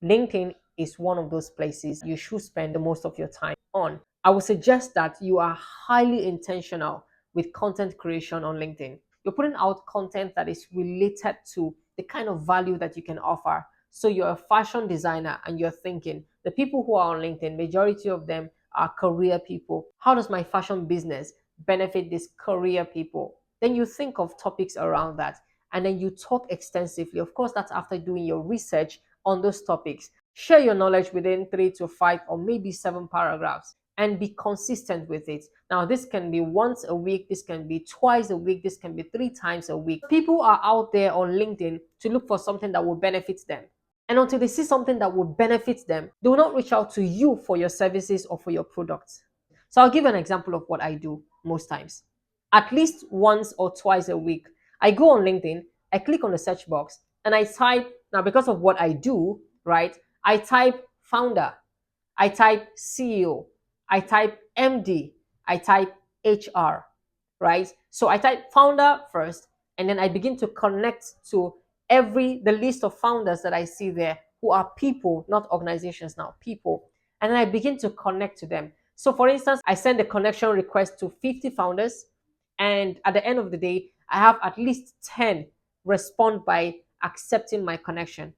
LinkedIn is one of those places you should spend the most of your time on. I would suggest that you are highly intentional with content creation on LinkedIn. You're putting out content that is related to the kind of value that you can offer. So you're a fashion designer and you're thinking the people who are on LinkedIn, majority of them are career people. How does my fashion business benefit these career people? Then you think of topics around that and then you talk extensively. Of course, that's after doing your research on those topics. Share your knowledge within 3 to 5 or maybe 7 paragraphs and be consistent with it. Now, this can be once a week, this can be twice a week, this can be 3 times a week. People are out there on LinkedIn to look for something that will benefit them. And until they see something that will benefit them, they will not reach out to you for your services or for your products. So I'll give an example of what I do most times. At least once or twice a week, I go on LinkedIn, I click on the search box, and I type, now because of what I do, right? I type founder, I type CEO, I type MD, I type HR, right? So I type founder first, and then I begin to connect to the list of founders that I see there who are people, not organizations now, people. And then I begin to connect to them. So for instance, I send a connection request to 50 founders, and at the end of the day, I have at least 10 respond by accepting my connection.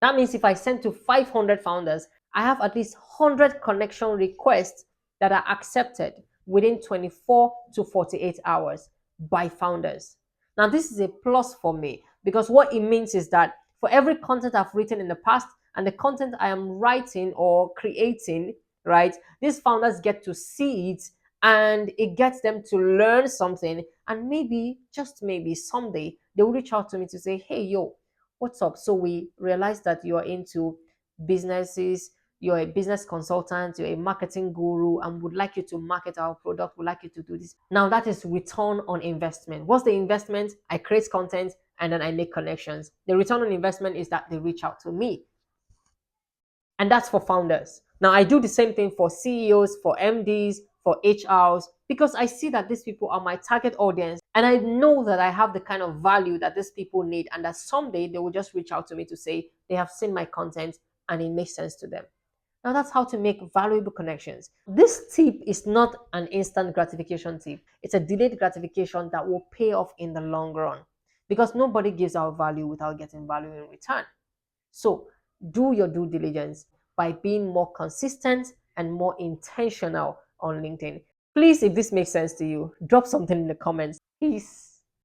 That means if I send to 500 founders, I have at least 100 connection requests that are accepted within 24 to 48 hours by founders. Now, this is a plus for me because what it means is that for every content I've written in the past and the content I am writing or creating, right, these founders get to see it and it gets them to learn something. And maybe, just maybe, someday they will reach out to me to say, hey, yo, what's up? So we realize that you're into businesses, you're a business consultant, you're a marketing guru, and would like you to market our product, would like you to do this. Now that is return on investment. What's the investment? I create content and then I make connections. The return on investment is that they reach out to me. And that's for founders. Now I do the same thing for CEOs, for MDs, for HRs, because I see that these people are my target audience and I know that I have the kind of value that these people need and that someday they will just reach out to me to say they have seen my content and it makes sense to them. Now that's how to make valuable connections. This tip is not an instant gratification tip. It's a delayed gratification that will pay off in the long run because nobody gives out value without getting value in return. So do your due diligence by being more consistent and more intentional on LinkedIn. Please, if this makes sense to you, drop something in the comments. Peace.